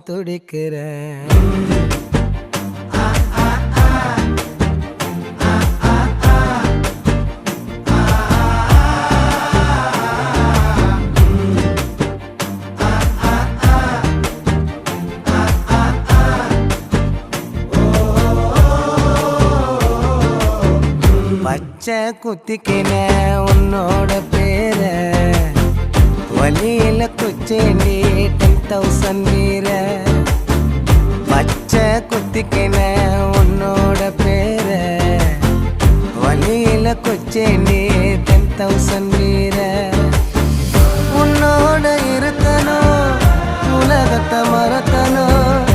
துடிக்கிறேன். பச்சை குத்திக்கின உன்னோட பேர வலியில குச்சேண்டி 10,000 வீர. பச்சை குத்திக்கின உன்னோட பேர வலியில குச்சேண்டி 10,000 வீர. உன்னோட இருக்கணும் உலகத்தை மறக்கணும்